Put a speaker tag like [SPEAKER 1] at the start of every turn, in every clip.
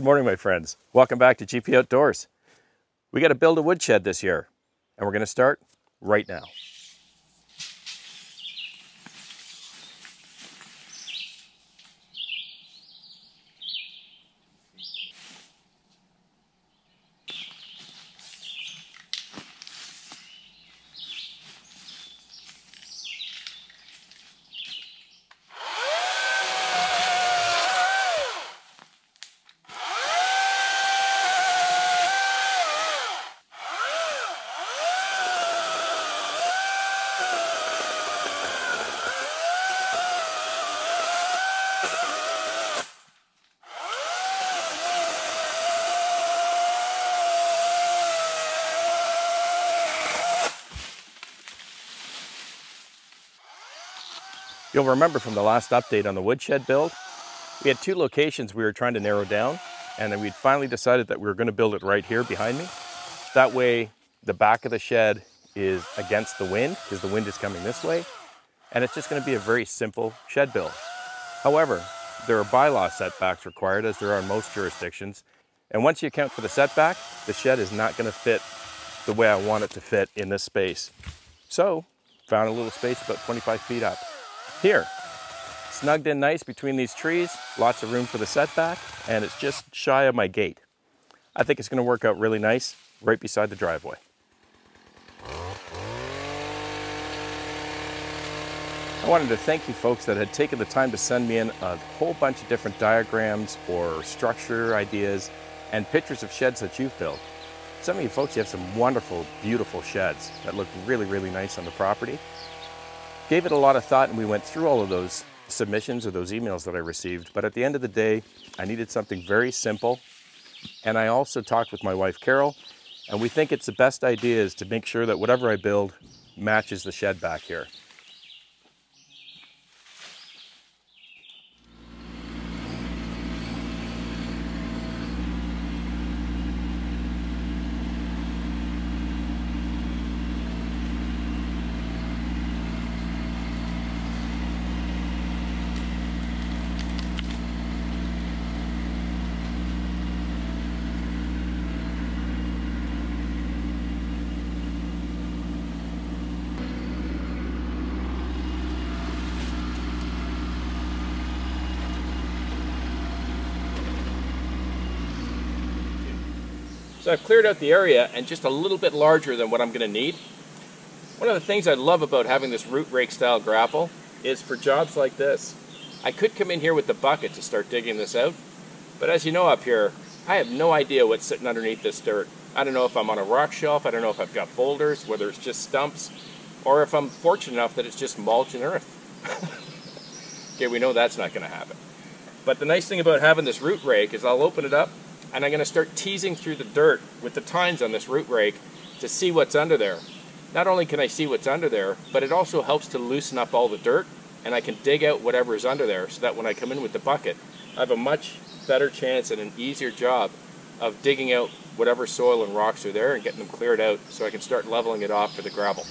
[SPEAKER 1] morning, my friends. Welcome back to GP Outdoors. We got to build a woodshed this year, and we're going to start right now. You'll remember from the last update on the woodshed build, we had two locations we were trying to narrow down, and then we'd finally decided that we were going to build it right here behind me. That way the back of the shed is against the wind, because the wind is coming this way, and it's just going to be a very simple shed build. However, there are bylaw setbacks required, as there are in most jurisdictions, and once you account for the setback, the shed is not going to fit the way I want it to fit in this space. So, found a little space about 25 feet up. Here, snugged in nice between these trees, lots of room for the setback, and it's just shy of my gate. I think it's going to work out really nice right beside the driveway. I wanted to thank you folks that had taken the time to send me in a whole bunch of different diagrams or structure ideas and pictures of sheds that you've built. Some of you folks, you have some wonderful, beautiful sheds that look really, really nice on the property. Gave it a lot of thought, and we went through all of those submissions or those emails that I received. But at the end of the day, I needed something very simple. And I also talked with my wife, Carol, and we think it's the best idea is to make sure that whatever I build matches the shed back here. So I've cleared out the area and just a little bit larger than what I'm going to need. One of the things I love about having this root rake style grapple is for jobs like this. I could come in here with the bucket to start digging this out, but as you know up here, I have no idea what's sitting underneath this dirt. I don't know if I'm on a rock shelf, I don't know if I've got boulders, whether it's just stumps, or if I'm fortunate enough that it's just mulch and earth. Okay, we know that's not going to happen. But the nice thing about having this root rake is I'll open it up, and I'm going to start teasing through the dirt with the tines on this root rake to see what's under there. Not only can I see what's under there, but it also helps to loosen up all the dirt, and I can dig out whatever is under there so that when I come in with the bucket, I have a much better chance and an easier job of digging out whatever soil and rocks are there and getting them cleared out so I can start leveling it off for the gravel.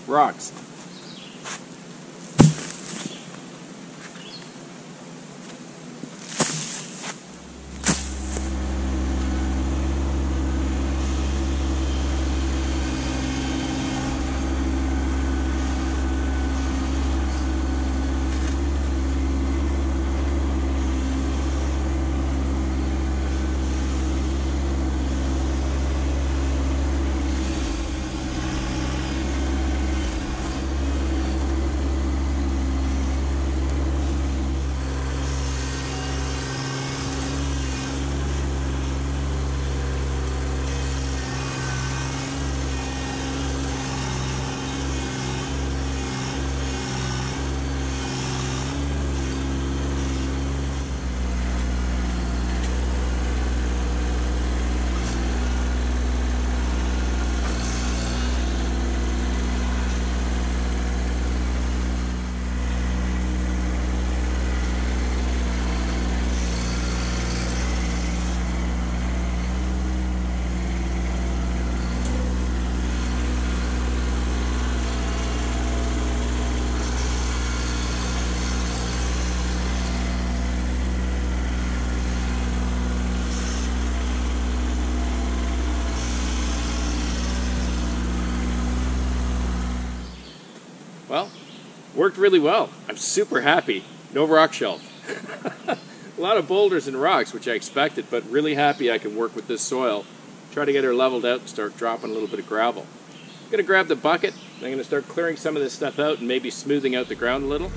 [SPEAKER 1] Rocks. Well, worked really well. I'm super happy. No rock shelf. A lot of boulders and rocks, which I expected, but really happy I can work with this soil. Try to get her leveled out and start dropping a little bit of gravel. I'm going to grab the bucket. I'm going to start clearing some of this stuff out and maybe smoothing out the ground a little.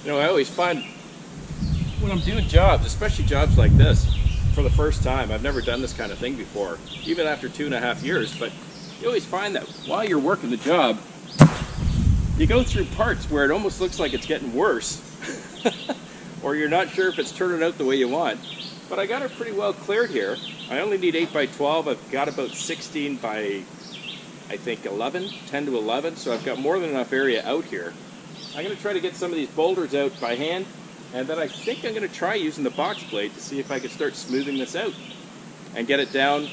[SPEAKER 1] You know, I always find when I'm doing jobs, especially jobs like this, for the first time, I've never done this kind of thing before, even after 2.5 years, but you always find that while you're working the job, you go through parts where it almost looks like it's getting worse, or you're not sure if it's turning out the way you want. But I got it pretty well cleared here. I only need 8 by 12. I've got about 16 by, I think, 11, 10 to 11, so I've got more than enough area out here. I'm going to try to get some of these boulders out by hand, and then I think I'm going to try using the box blade to see if I can start smoothing this out and get it down.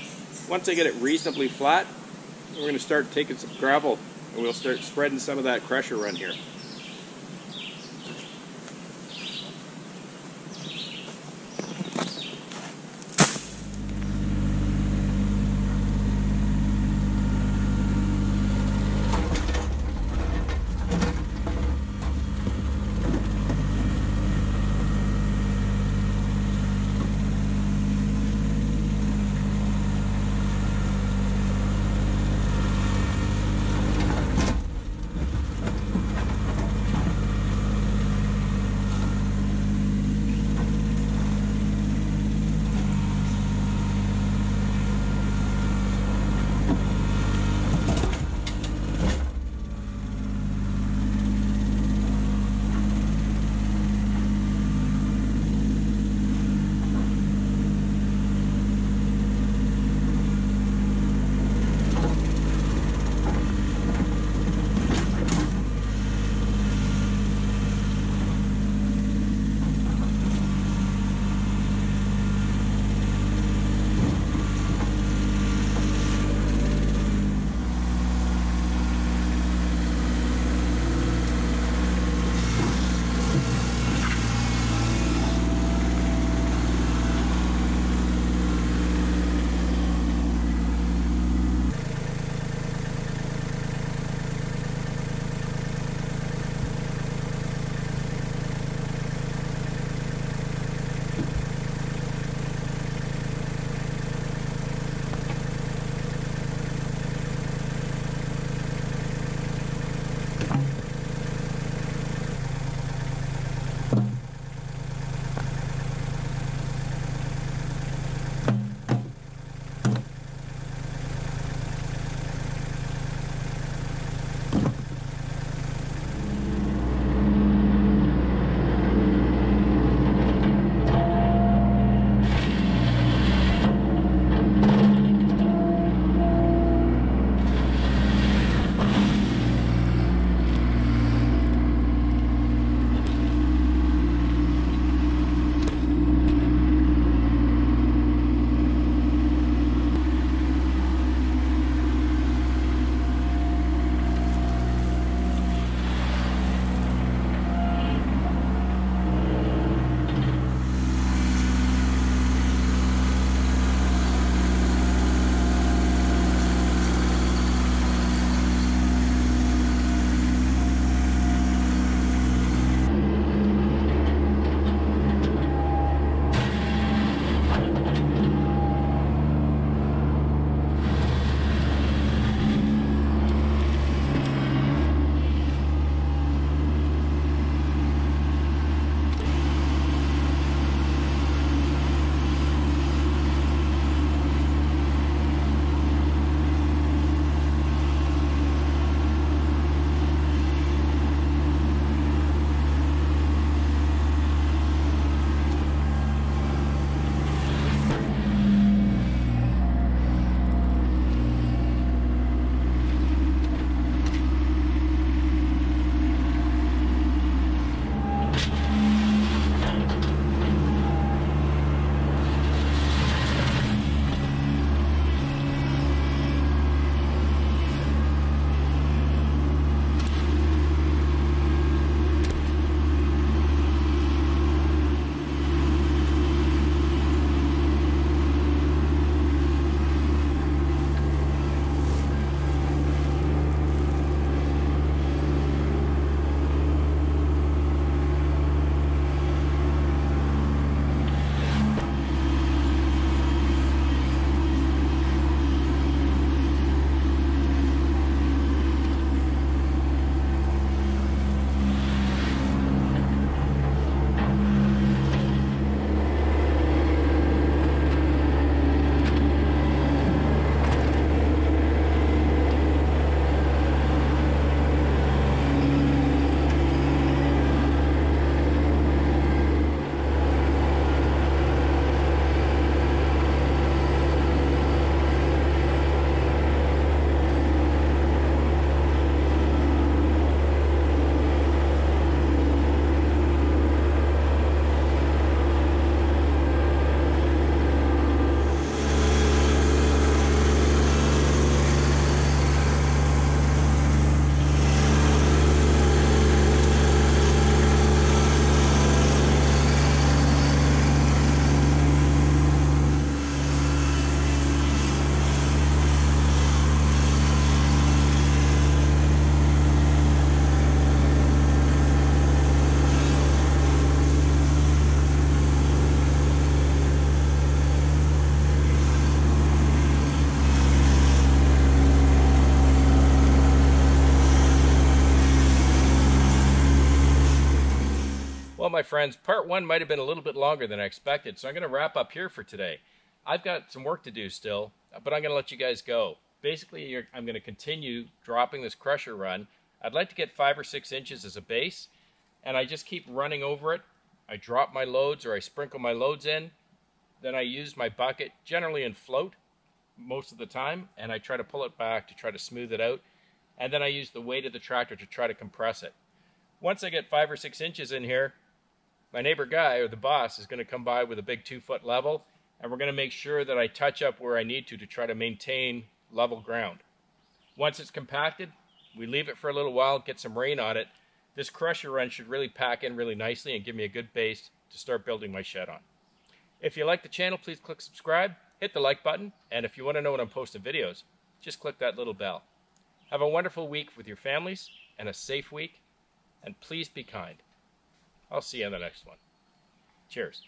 [SPEAKER 1] Once I get it reasonably flat, we're going to start taking some gravel and we'll start spreading some of that crusher run here. my friends, part one might have been a little bit longer than I expected, so I'm going to wrap up here for today. I've got some work to do still, but I'm going to let you guys go. Basically, I'm going to continue dropping this crusher run. I'd like to get 5 or 6 inches as a base, and I just keep running over it. I drop my loads or I sprinkle my loads in. Then I use my bucket, generally in float most of the time, and I try to pull it back to try to smooth it out. And then I use the weight of the tractor to try to compress it. Once I get 5 or 6 inches in here, my neighbor guy, or the boss, is going to come by with a big 2-foot level, and we're going to make sure that I touch up where I need to try to maintain level ground. Once it's compacted, we leave it for a little while, get some rain on it. This crusher run should really pack in really nicely and give me a good base to start building my shed on. If you like the channel, please click subscribe, hit the like button, and if you want to know when I'm posting videos, just click that little bell. Have a wonderful week with your families, and a safe week, and please be kind. I'll see you on the next one. Cheers.